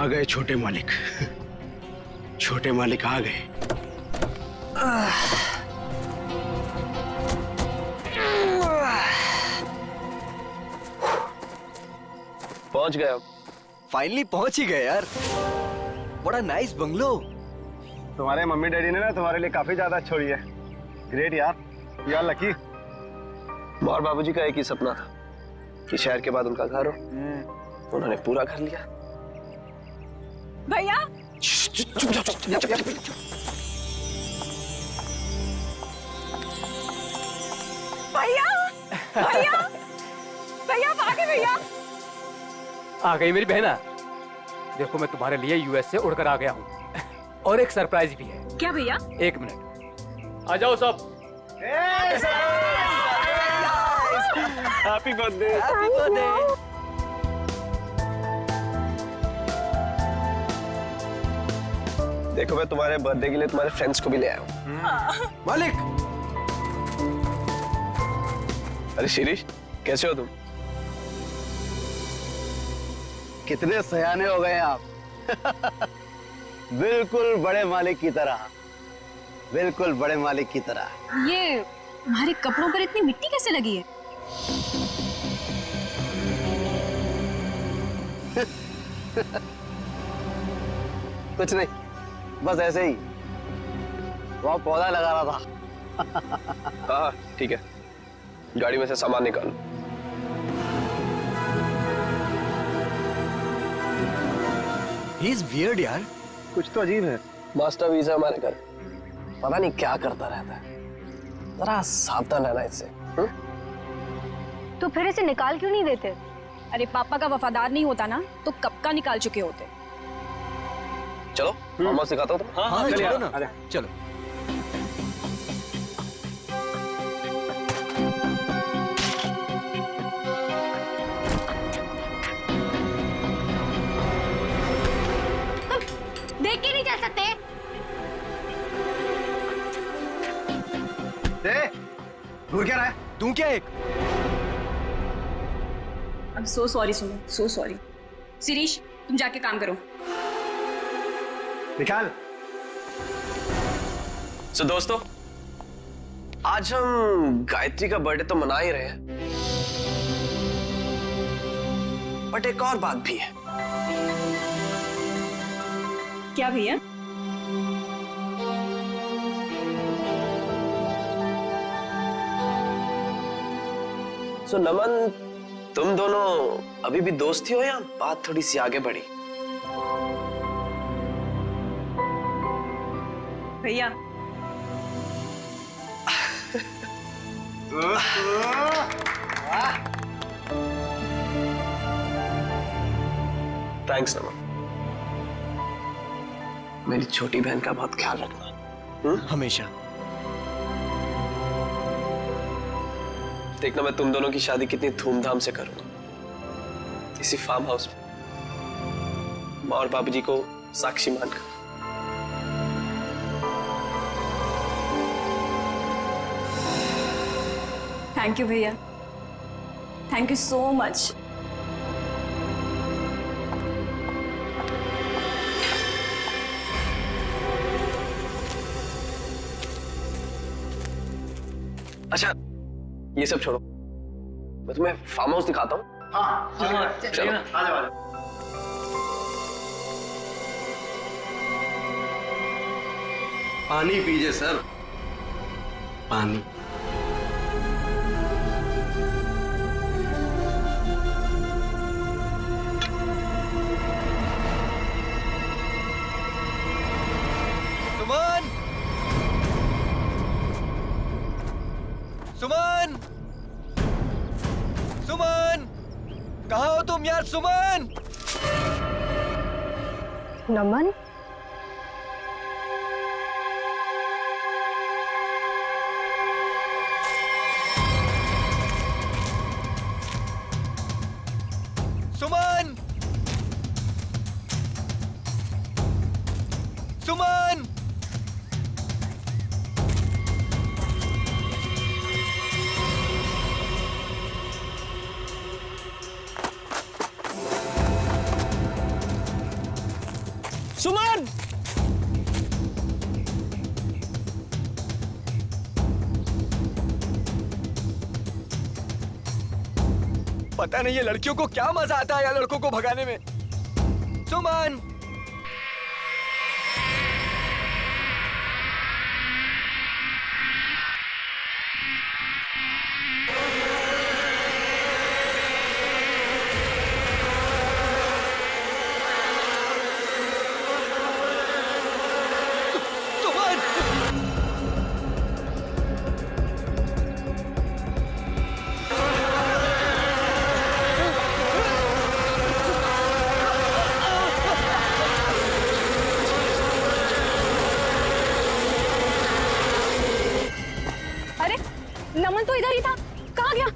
गए छोटे मालिक। छोटे मालिक आ गए। पहुंच गए अब। फाइनली पहुंच ही गए यार। बड़ा नाइस बंगलो। तुम्हारे मम्मी डैडी ने ना तुम्हारे लिए काफी ज्यादा छोड़ी है। ग्रेट यार, यार लकी। और बाबूजी का एक ही सपना था कि शहर के बाद उनका घर हो। उन्होंने पूरा कर लिया। भैया भैया भैया भैया आ गए भैया। आ गई मेरी बहना। देखो मैं तुम्हारे लिए यूएस से उड़कर आ गया हूँ और एक सरप्राइज भी है। क्या भैया? एक मिनट, आ जाओ सब। Happy birthday. Happy birthday. देखो मैं तुम्हारे बर्थडे के लिए तुम्हारे फ्रेंड्स को भी ले आया हूँ। मालिक। अरे शिरीष, कैसे हो तुम? कितने सयाने हो गए आप। बिल्कुल बड़े मालिक की तरह, बिल्कुल बड़े मालिक की तरह। ये तुम्हारे कपड़ों पर इतनी मिट्टी कैसे लगी है? कुछ नहीं, बस ऐसे ही वहाँ पौधा लगा रहा था। हाँ ठीक है, गाड़ी में से सामान निकालो। ही इज वियर्ड यार। कुछ तो अजीब है। मास्टर वीजा हमारे घर, पता नहीं क्या करता रहता है। जरा सावधान रहना इससे। तो फिर इसे निकाल क्यों नहीं देते? अरे पापा का वफादार नहीं होता ना तो कब का निकाल चुके होते। चलो मामा सिखाता हूँ तुम्हें। हाँ चलिए, चलो ना, आजा। चलो। देख के नहीं चल सकते? दूर क्या रहा है? तू क्या एक? I'm so sorry सुनो, so sorry। शिरीष तुम जाके काम करो। निकाल। तो दोस्तों, आज हम गायत्री का बर्थडे तो मना ही रहे हैं, बट एक और बात भी है। क्या भैया? सो नमन, तुम दोनों अभी भी दोस्त ही हो या बात थोड़ी सी आगे बढ़ी? भैया थैंक्स नमन। मेरी छोटी बहन का बहुत ख्याल रखना। हमेशा। देखना मैं तुम दोनों की शादी कितनी धूमधाम से करूंगा, इसी फार्म हाउस में, माँ और बाबूजी को साक्षी मानकर। थैंक यू भैया, थैंक यू सो मच। अच्छा ये सब छोड़ो, मैं तुम्हें फार्म हाउस दिखाता हूँ। चलो। पानी पीजिए सर, पानी। सुमन, सुमन, सुमन, कहाँ हो तुम यार? सुमन। नमन, सुमन, सुमन। पता नहीं ये लड़कियों को क्या मजा आता है यार लड़कों को भगाने में। सुमन नमन तो इधर ही था, कहाँ गया?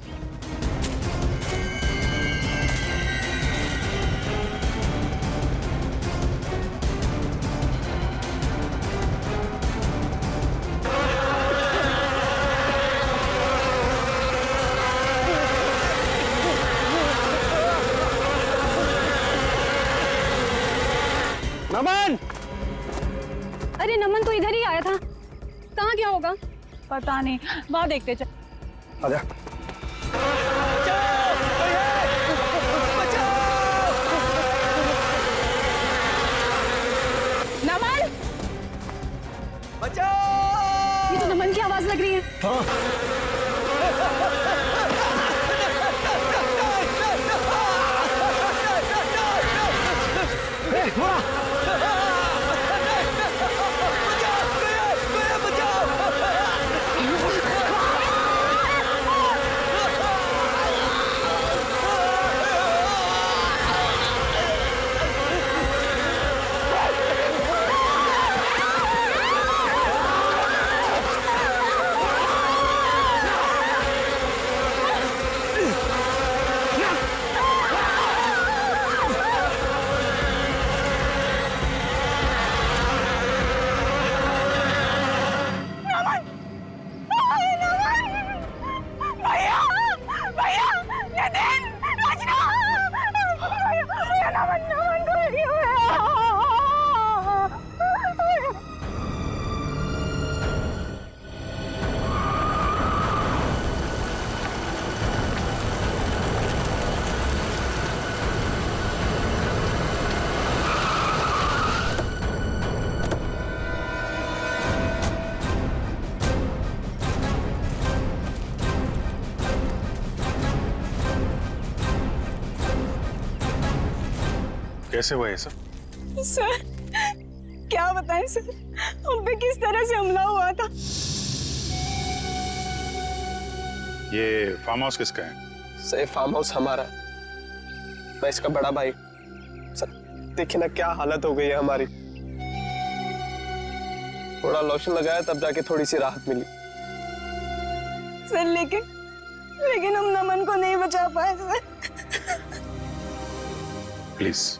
नमन! अरे नमन तो इधर ही आया था, कहाँ गया होगा? पता नहीं, वहां देखते चल। आजा। नमन, ये तो नमन की आवाज लग रही है। कैसे हुआ ये सब? सर क्या बताएं सर, हम पे किस तरह से हमला हुआ था। ये फार्म हाउस किसका है? सर ये फार्म हाउस हमारा, मैं इसका बड़ा भाई। सर देखिए ना क्या हालत हो गई है हमारी। थोड़ा लोशन लगाया तब जाके थोड़ी सी राहत मिली। सर लेकिन हम नमन को नहीं बचा पाए सर। प्लीज,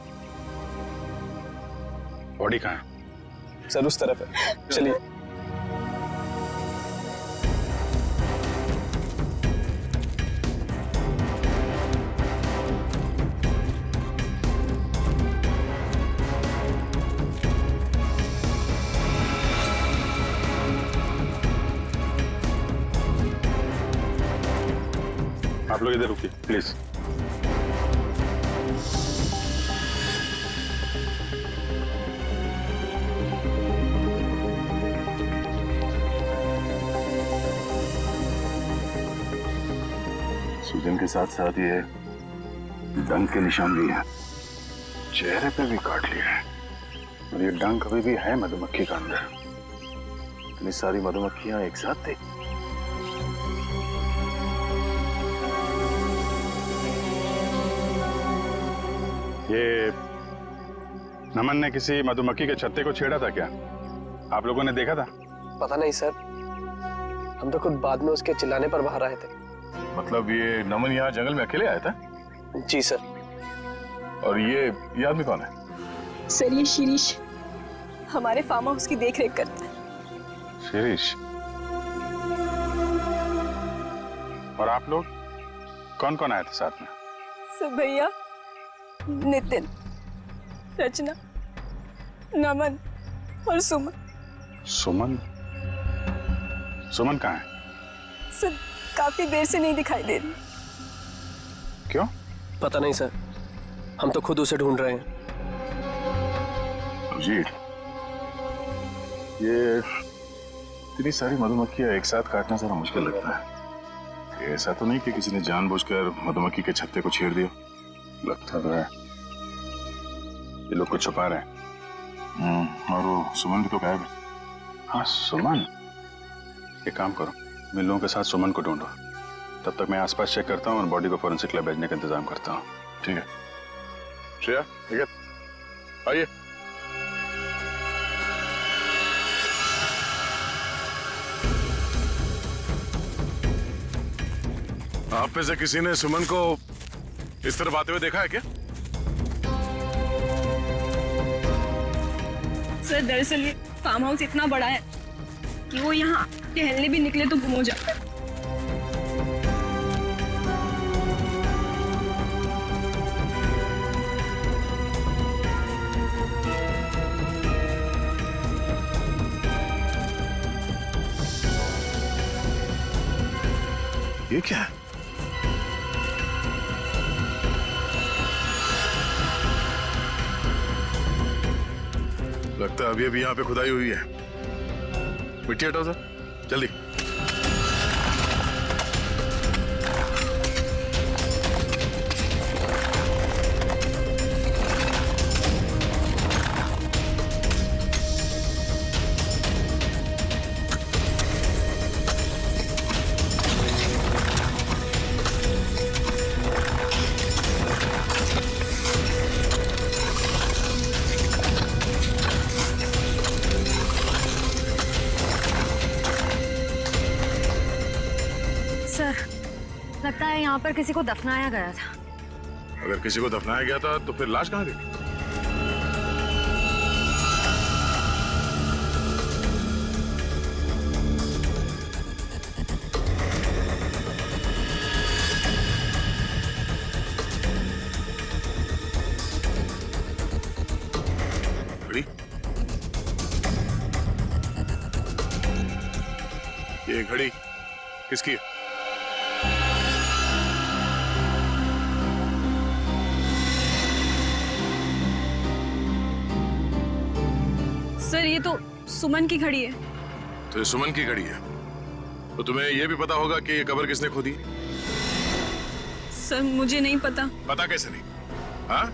बॉडी कहाँ है? सर उस तरफ है, चलिए। आप लोग इधर रुकिए प्लीज। सूजन के साथ साथ ये डंक के निशान भी हैं, चेहरे पे भी काट लिया है। और ये डंक अभी भी है मधुमक्खी का अंदर। इतनी सारी मधुमक्खियां एक साथ थी। ये नमन ने किसी मधुमक्खी के छत्ते को छेड़ा था क्या? आप लोगों ने देखा था? पता नहीं सर, हम तो खुद बाद में उसके चिल्लाने पर बाहर आए थे। मतलब ये नमन यहाँ जंगल में अकेले आया था? जी सर। और ये आदमी कौन है? सर ये शिरीष हमारे फार्म हाउस की देखरेख करता है। शिरीष? और आप लोग कौन कौन आए थे साथ में? सर भैया, नितिन, रचना, नमन और सुमन। सुमन? सुमन कहाँ है? सर काफी देर से नहीं दिखाई दे रही। क्यों? पता नहीं सर, हम तो खुद उसे ढूंढ रहे हैं। अभिजीत, ये इतनी सारी मधुमक्खियां एक साथ काटना जरा मुश्किल लगता है। ये ऐसा तो नहीं कि किसी ने जानबूझकर मधुमक्खी के छत्ते को छेड़ दिया? लगता तो है ये लोग कुछ छुपा रहे हैं। और वो सुमन भी तो गायब है। हाँ सुमन, एक काम करो, मैं लोगों के साथ सुमन को ढूंढो, तब तक मैं आसपास चेक करता हूँ और बॉडी को फोरेंसिक लैब भेजने का इंतजाम करता हूँ। ठीक है श्रेया, ठीक है, आइए। आप में से किसी ने सुमन को इस तरफ आते हुए देखा है क्या? सर दरअसल ये फार्म हाउस इतना बड़ा है कि वो यहाँ टहलने भी निकले तो गुम हो जाता है। ये क्या है? लगता है अभी अभी यहाँ पे खुदाई हुई है। मिट्टी हटाओ सर, जल्दी। सर, लगता है यहाँ पर किसी को दफनाया गया था। अगर किसी को दफनाया गया था तो फिर लाश कहाँ गई? घड़ी? ये घड़ी किसकी है? सर ये तो सुमन की घड़ी है। तो ये सुमन की घड़ी है, तो तुम्हें यह भी पता होगा कि ये कब्र किसने खोदी? सर मुझे नहीं पता। पता कैसे नहीं? हाँ,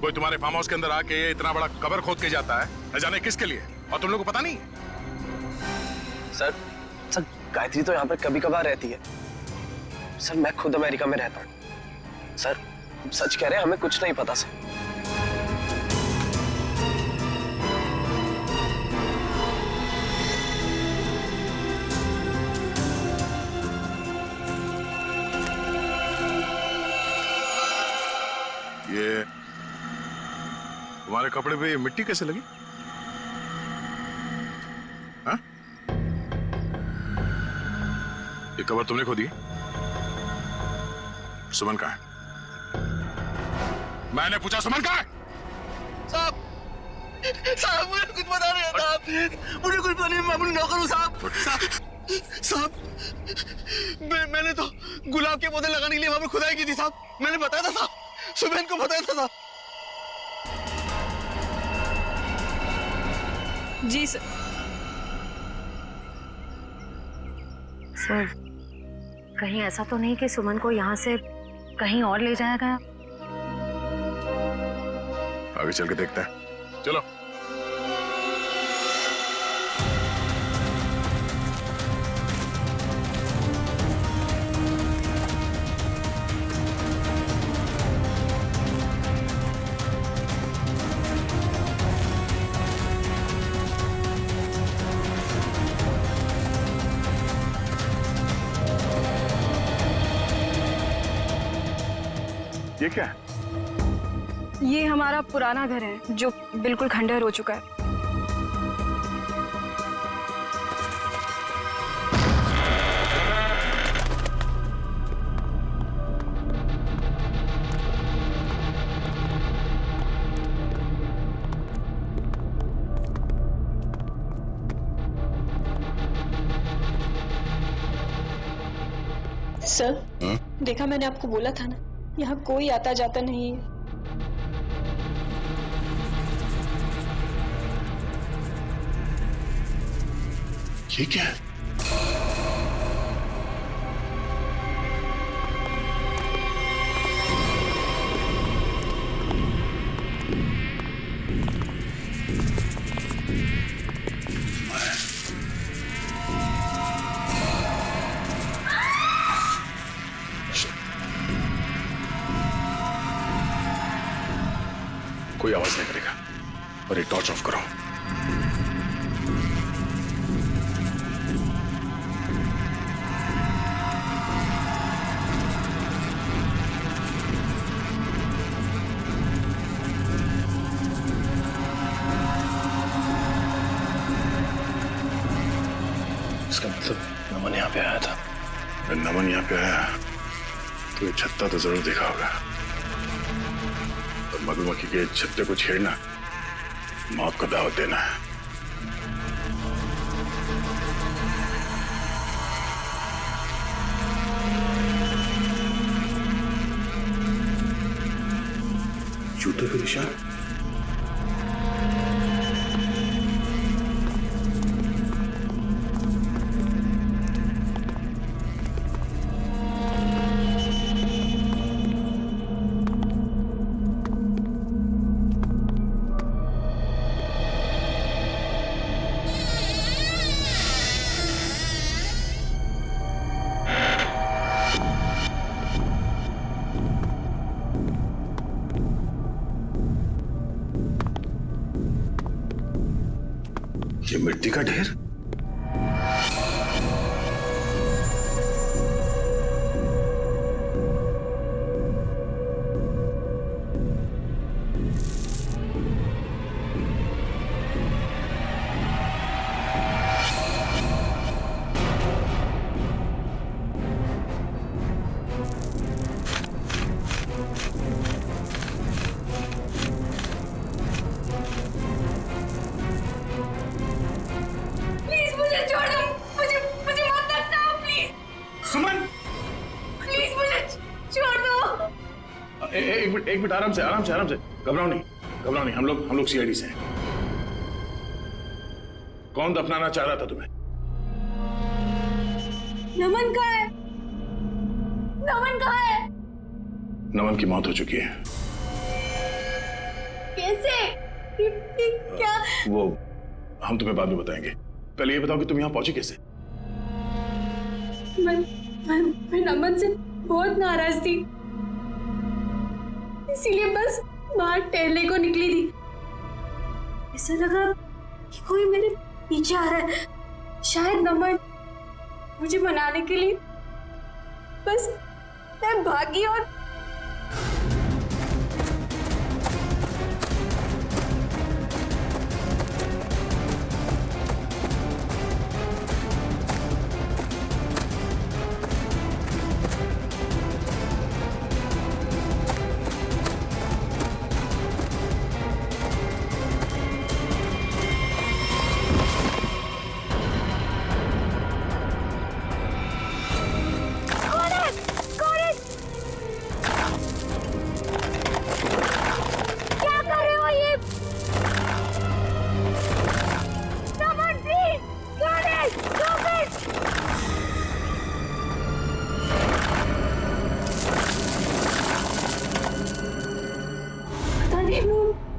कोई तुम्हारे फार्म हाउस के अंदर आके ये इतना बड़ा कब्र खोद के जाता है, न जाने किसके लिए, और तुम लोगों को पता नहीं? सर गायत्री तो यहाँ पर कभी कभार रहती है। सर मैं खुद अमेरिका में रहता हूँ। सर सच कह रहे हैं, हमें कुछ नहीं पता सर। ये तुम्हारे कपड़े पे मिट्टी कैसे लगी? हाँ? ये कब्र तुमने खोदी? सुमन कहाँ है? मैंने पूछा सुमन कहाँ है? साहब मुझे कुछ पता नहीं है साहब, मुझे कुछ पता नहीं, मैं अपनी नौकर हूँ साहब। साहब मैंने तो गुलाब के पौधे लगाने के लिए वहां पर खुदाई की थी साहब, मैंने बताया था साहब, सुबह को बताया था साहब। जी सर। सर, कहीं ऐसा तो नहीं कि सुमन को यहाँ से कहीं और ले जाया गया? आगे चल के देखते हैं, चलो। ये क्या है? ये हमारा पुराना घर है जो बिल्कुल खंडहर हो चुका है। सर, देखा मैंने आपको बोला था ना, यहाँ कोई आता जाता नहीं है। ये क्या है? कोई आवाज नहीं करेगा और ये टॉर्च ऑफ करो। इसका मतलब नमन यहाँ पे आया था। अगर नमन यहाँ पे आया तो ये छत्ता तो जरूर देखा होगा। और मधुमक्खी के छत्ते को छेड़ना मौत को दावत देना है। जूते के निशान। ये मिट्टी का ढेर। एक मिनट आराम से घबराओ नहीं। हम लोग सीआईडी से हैं। कौन दफनाना चाह रहा था तुम्हें? नमन कहाँ है? नमन कहाँ है? नमन की मौत हो चुकी है। कैसे? क्या? वो हम तुम्हें बाद में बताएंगे। पहले ये बताओ कि तुम यहाँ पहुंची कैसे? मैं नमन से बहुत नाराज थी, इसीलिए बस बाहर टहलने को निकली थी। ऐसा लगा कि कोई मेरे पीछे आ रहा है। शायद नमन मुझे मनाने के लिए, बस मैं भागी और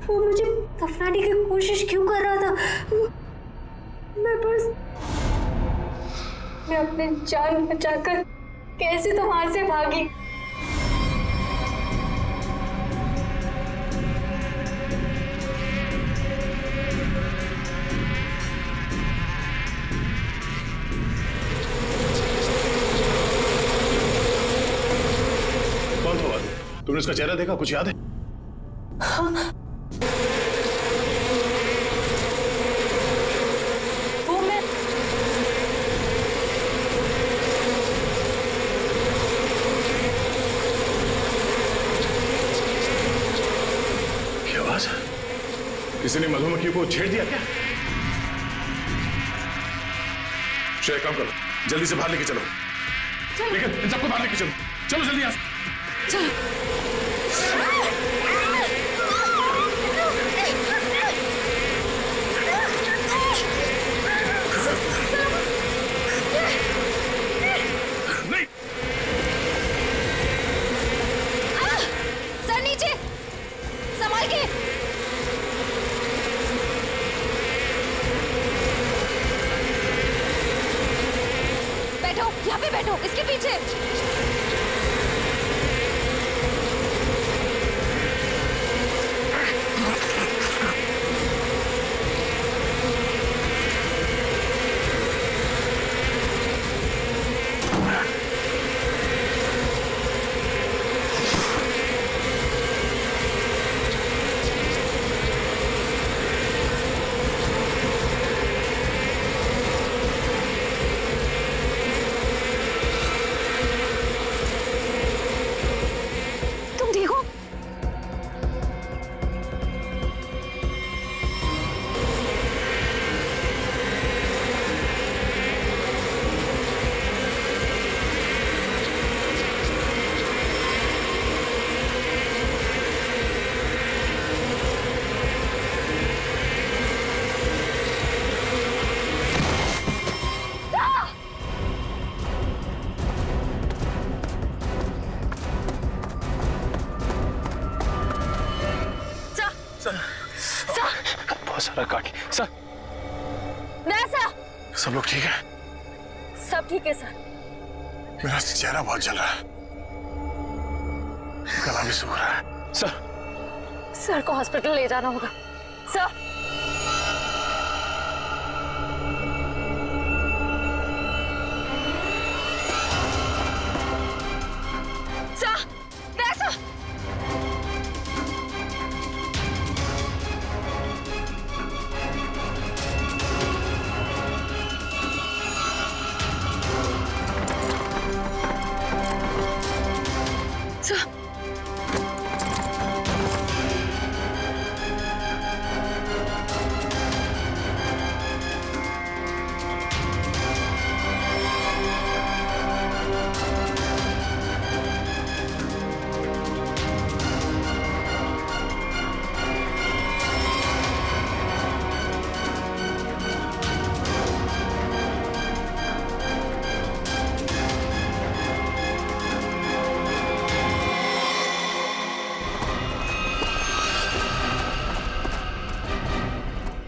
वो मुझे दफनाने की कोशिश क्यों कर रहा था? मैं अपने जान बचाकर कैसे तो वहां से भागी। कौन था वो? तुमने उसका चेहरा देखा? कुछ याद है? हाँ। किसी ने मधुमक्खी को छेड़ दिया क्या? श्रेय, काम करो, जल्दी से बाहर लेके चलो। लेकिन इन सबको बाहर लेके चलो। चलो जल्दी यहाँ से। चलो। सर नीचे, संभाल के। बैठो, यहाँ पे बैठो, इसके पीछे। तुम ठीक हो? बहुत सारा काट लिया सर। वैसा सब लोग ठीक है? सब ठीक है सर। मेरा चेहरा बहुत जल रहा है, गला भी सूख रहा है। सर को हॉस्पिटल ले जाना होगा। सर वैसा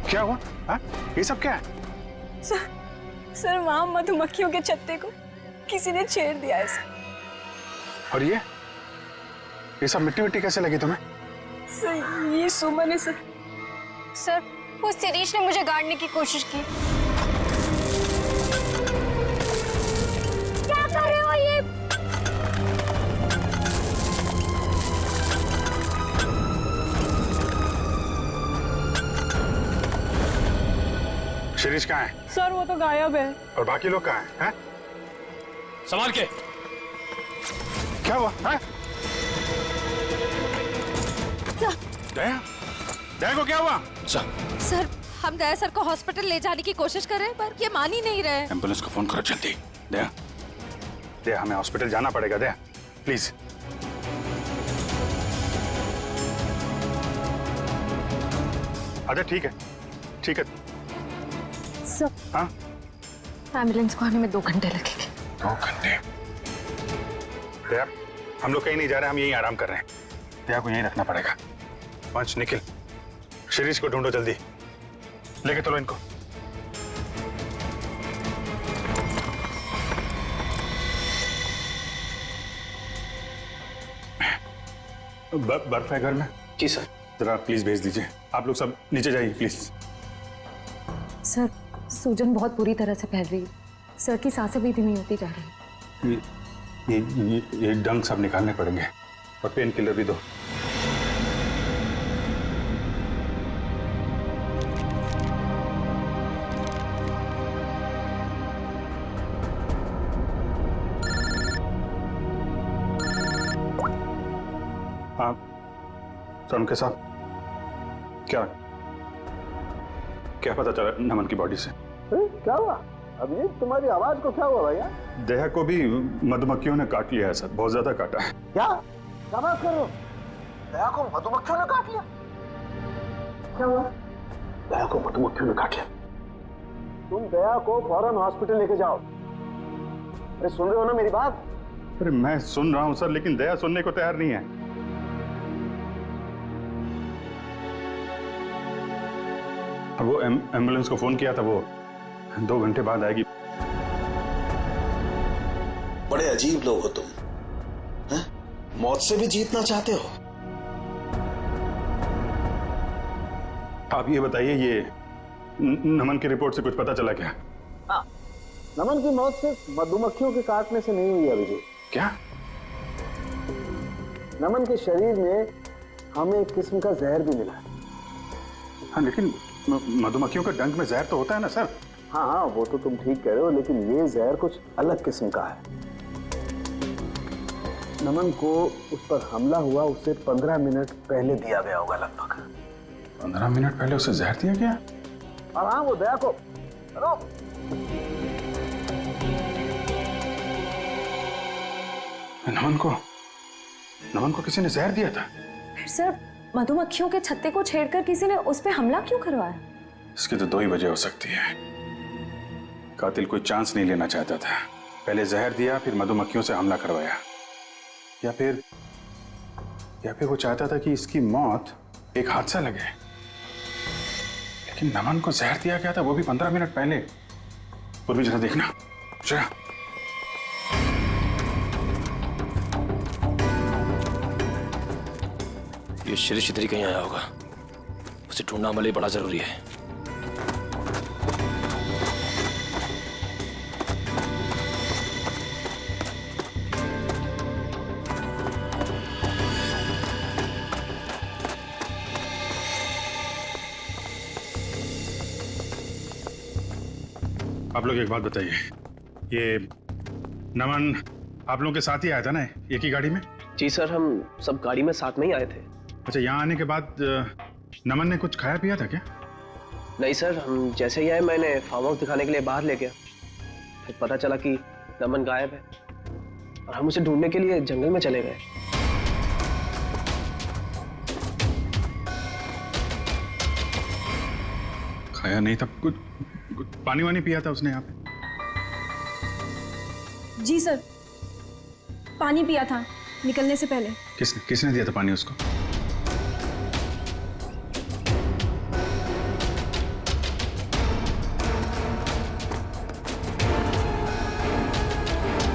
क्या हुआ? हाँ? ये सब क्या है? सर वहां मधुमक्खियों के छत्ते को किसी ने छेड़ दिया है सर। और ये सब मिट्टी मिट्टी कैसे लगी तुम्हें? सर ये सुमन है सर। सर वो शिरीष ने मुझे गाड़ने की कोशिश की। क्या कर रहे हो ये? शिरीष कहाँ है? सर वो तो गायब है। और बाकी लोग कहाँ हैं? हैं? संभाल के। क्या हुआ? हैं? दया? दया को क्या हुआ? सर हम दया सर को हॉस्पिटल ले जाने की कोशिश कर रहे हैं पर ये मान ही नहीं रहे। एम्बुलेंस को फोन करो जल्दी। दया, दया हमें हॉस्पिटल जाना पड़ेगा। दया प्लीज। अच्छा ठीक है, ठीक है। सर हाँ? एम्बुलेंस को आने में 2 घंटे लगेंगे। 2 घंटे? दया हम लोग कहीं नहीं जा रहे, हम यहीं आराम कर रहे हैं। दया को यहीं रखना पड़ेगा। पंच निखिल, शिरीष को ढूंढो जल्दी, लेके चलो इनको। बर्फ है घर में? जी सर। जरा प्लीज भेज दीजिए। आप लोग सब नीचे जाइए प्लीज। सर सूजन बहुत बुरी तरह से फैल रही है। सर की सांसें भी धीमी होती जा रही है। ये डंक सब निकालने पड़ेंगे और पेन किलर भी दो। हाँ सर, उनके साथ क्या पता चला नमन की बॉडी से? क्या हुआ? अब ये तुम्हारी आवाज को क्या हुआ भैया? दया को भी मधुमक्खियों ने काट लिया है सर, बहुत ज्यादा काटा है। क्या बात कर रहे हो? दया को मधुमक्खियों ने काट लिया। क्या हुआ? दया को मधुमक्खियों ने काट लिया। तुम दया को फौरन हॉस्पिटल लेके जाओ। अरे सुन रहे हो ना मेरी बात? अरे मैं सुन रहा हूं सर, लेकिन दया सुनने को तैयार नहीं है। अब वो एम्बुलेंस को फोन किया था, वो 2 घंटे बाद आएगी। बड़े अजीब लोग हो तुम, हैं? मौत से भी जीतना चाहते हो। आप ये बताइए, ये नमन की रिपोर्ट से कुछ पता चला क्या? हाँ, नमन की मौत सिर्फ मधुमक्खियों के काटने से नहीं हुई अभिजीत। क्या? नमन के शरीर में हमें एक किस्म का जहर भी मिला है। हाँ, लेकिन मधुमक्खियों के डंक में जहर तो होता है ना सर? हाँ हाँ, वो तो तुम ठीक कह रहे हो, लेकिन ये जहर कुछ अलग किस्म का है। नमन को उस पर हमला हुआ उससे 15 मिनट पहले दिया गया होगा लगभग। 15 मिनट पहले उसे जहर दिया गया? और हाँ, वो दया को नमन को किसी ने जहर दिया था? फिर सर मधुमक्खियों के छत्ते को छेड़कर किसी ने उस पर हमला क्यों करवाया? इसकी तो 2 ही वजह हो सकती है। कातिल कोई चांस नहीं लेना चाहता था, पहले जहर दिया फिर मधुमक्खियों से हमला करवाया, या फिर वो चाहता था कि इसकी मौत एक हादसा लगे। लेकिन नमन को जहर दिया गया था, वो भी 15 मिनट पहले। पूर्वी जरा देखना, जरा। ये शिरीष इधर ही कहीं आया होगा, उसे ढूंढना हमारे लिए बड़ा जरूरी है। आप लोग एक बात बताइए, ये नमन आप लोगों के साथ ही आया था ना, एक ही गाड़ी में? जी सर, हम सब गाड़ी में साथ में ही आए थे। अच्छा, यहाँ आने के बाद नमन ने कुछ खाया पिया था क्या? नहीं सर, हम जैसे ही आए मैंने फार्म हाउस दिखाने के लिए बाहर ले गया, फिर पता चला कि नमन गायब है और हम उसे ढूंढने के लिए जंगल में चले गए। खाया नहीं था, कुछ पानी वानी पिया था उसने यहाँ पे? जी सर, पानी पिया था निकलने से पहले। किसने दिया था पानी उसको?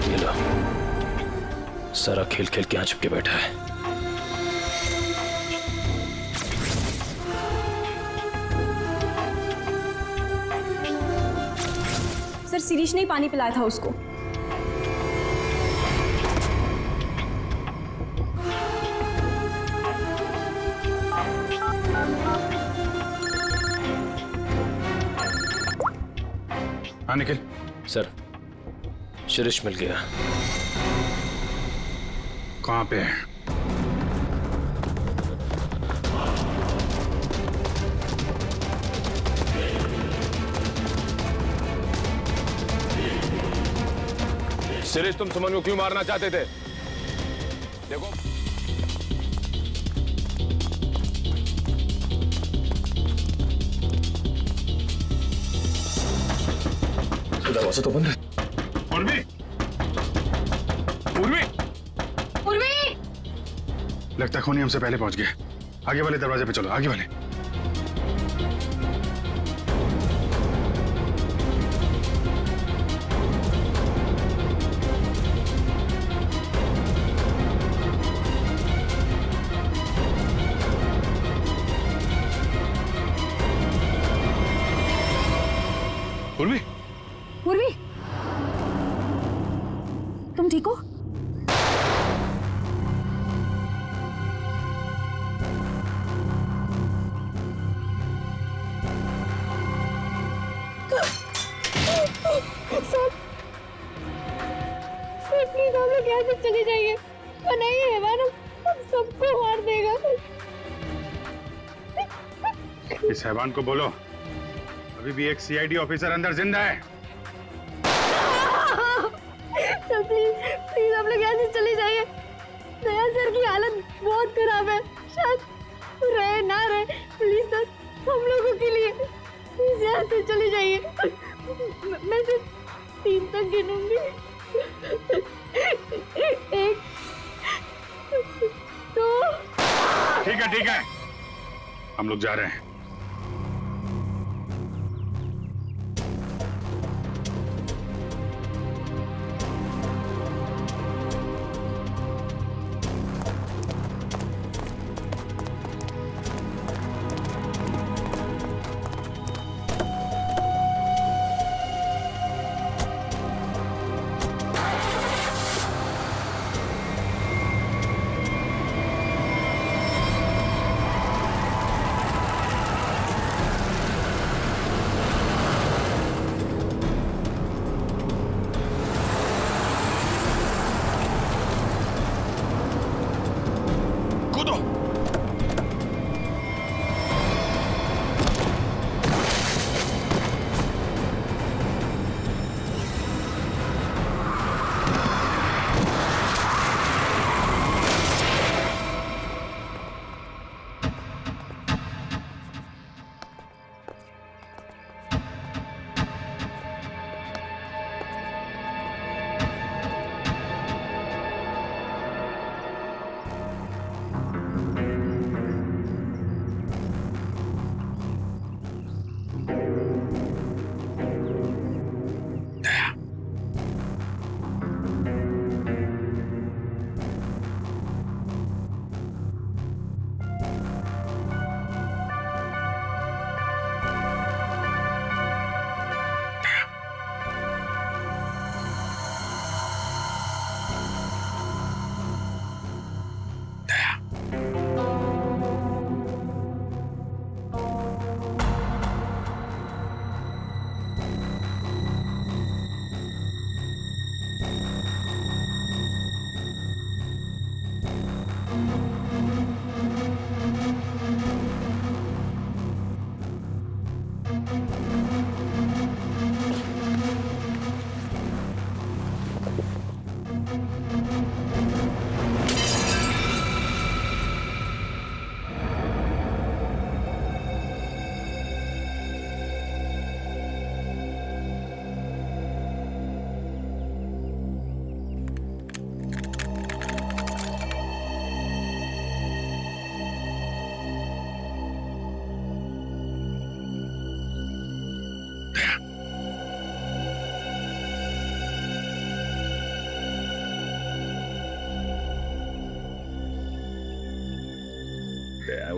ये लो, सारा खेल खेल के यहाँ चिपके बैठा है। सर शिरीष ने ही पानी पिलाया था उसको। हाँ निखिल। सर, शिरीष मिल गया। कहाँ पे है? शिरीष, तुम सुमन को क्यों मारना चाहते थे? देखो, दरवाजा तो बंद है। पूर्वी! लगता खूनी हमसे पहले पहुंच गया। आगे वाले दरवाजे पे चलो, आगे वाले। पूर्वी! पूर्वी, तुम ठीक हो? सर प्लीज हम लोग यहाँ से चले जाइए, वरना ये हैवान हम सबको मार देगा। इस हैवान को बोलो अभी भी एक सीआईडी ऑफिसर अंदर जिंदा है। सर प्लीज हम लोग यहाँ से चले जाइए। दया सर की हालत बहुत खराब है, शायद रहे ना रहे, प्लीज सर हम लोगों के लिए प्लीज यहाँ से चले जाइए। मैं सिर्फ 3 तक गिनूंगी। 1 2। ठीक है हम लोग जा रहे हैं।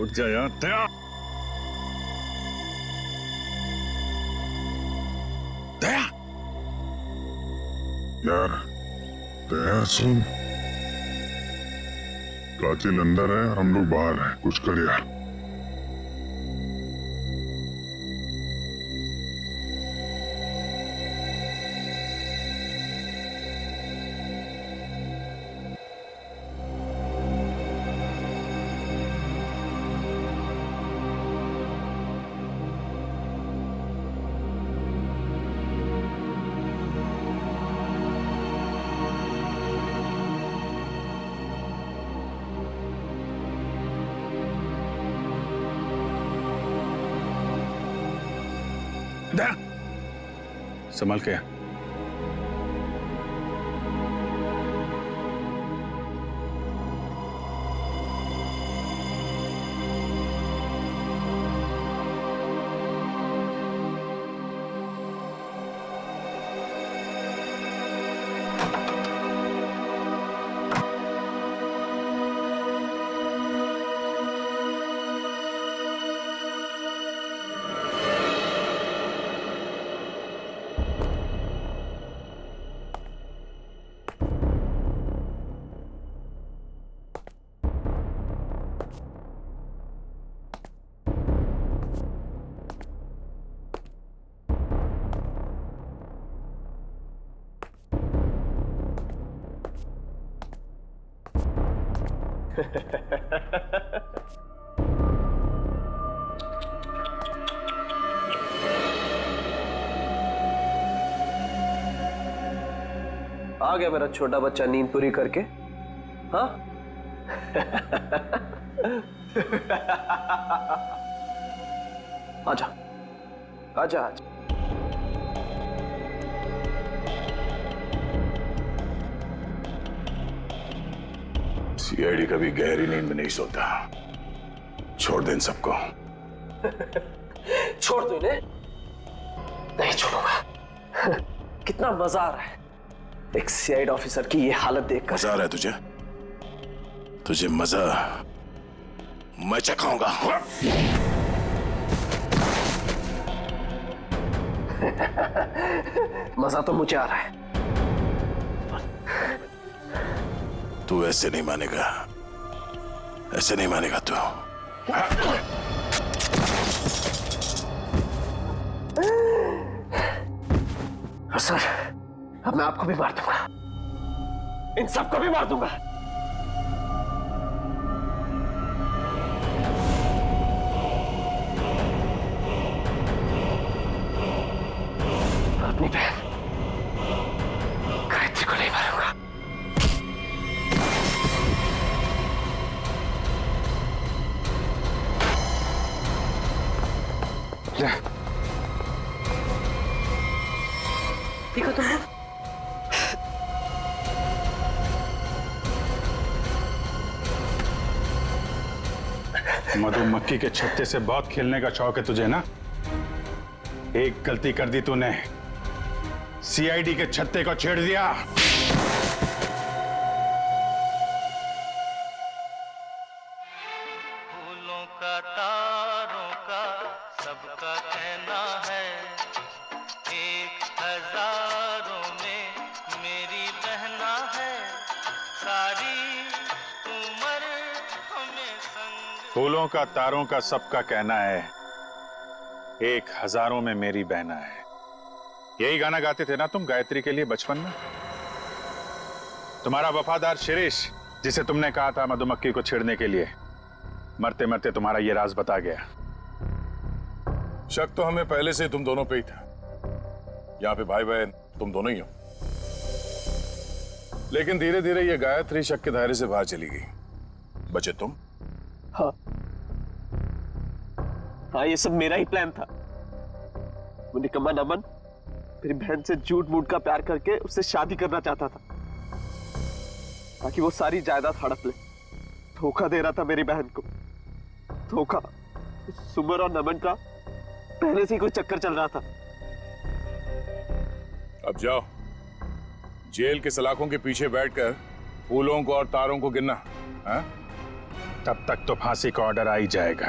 उठ जा यार। दया दया यार, दया सुन, कातिल अंदर है, हम लोग बाहर हैं, कुछ कर यार। संभाल के। आ गया मेरा छोटा बच्चा नींद पूरी करके। हाँ आजा आजा आजा। सीआईडी कभी गहरी नींद में नहीं सोता। छोड़ दे इन सबको। छोड़ दो इन्हें। नहीं छोड़ूंगा। कितना मजा आ रहा है एक सीआईडी ऑफिसर की ये हालत देखकर। मजा आ रहा है तुझे? तुझे मजा मैं चखाऊंगा। मजा तो मुझे आ रहा है। तू ऐसे नहीं मानेगा, ऐसे नहीं मानेगा तू। सर, अब मैं आपको भी मार दूंगा, इन सबको भी मार दूंगा। अपनी बहन गायत्री को नहीं मारूंगा। देखो तुम लोग, मधुमक्खी के छत्ते से बहुत खेलने का शौक है तुझे ना? एक गलती कर दी तूने, सीआईडी के छत्ते को छेड़ दिया। फूलों का तारों का सबका कहना है, 1000 में मेरी बहना है, सारी उम्र हमें संग। फूलों का तारों का सबका कहना है, 1000 में मेरी बहना है। यही गाना गाते थे ना तुम गायत्री के लिए बचपन में? तुम्हारा वफादार शिरीष, जिसे तुमने कहा था मधुमक्खी को छेड़ने के लिए, मरते मरते तुम्हारा ये राज बता गया। शक तो हमें पहले से तुम दोनों पे ही था। यहाँ पे भाई बहन तुम दोनों ही हो। लेकिन धीरे धीरे ये गायत्री शक के दायरे से बाहर चली गई। बचे तुम। हाँ हाँ, ये सब मेरा ही प्लान था। वो निकम्मा नमन मेरी बहन से झूठ मूठ का प्यार करके उससे शादी करना चाहता था ताकि वो सारी जायदाद हड़प ले। धोखा दे रहा था मेरी बहन को। धोखा। सुमर और नमन का पहले से ही कोई चक्कर चल रहा था। अब जाओ, जेल के सलाखों के पीछे बैठकर फूलों को और तारों को गिनना। हाँ? तब तक तो फांसी का ऑर्डर आ ही जाएगा।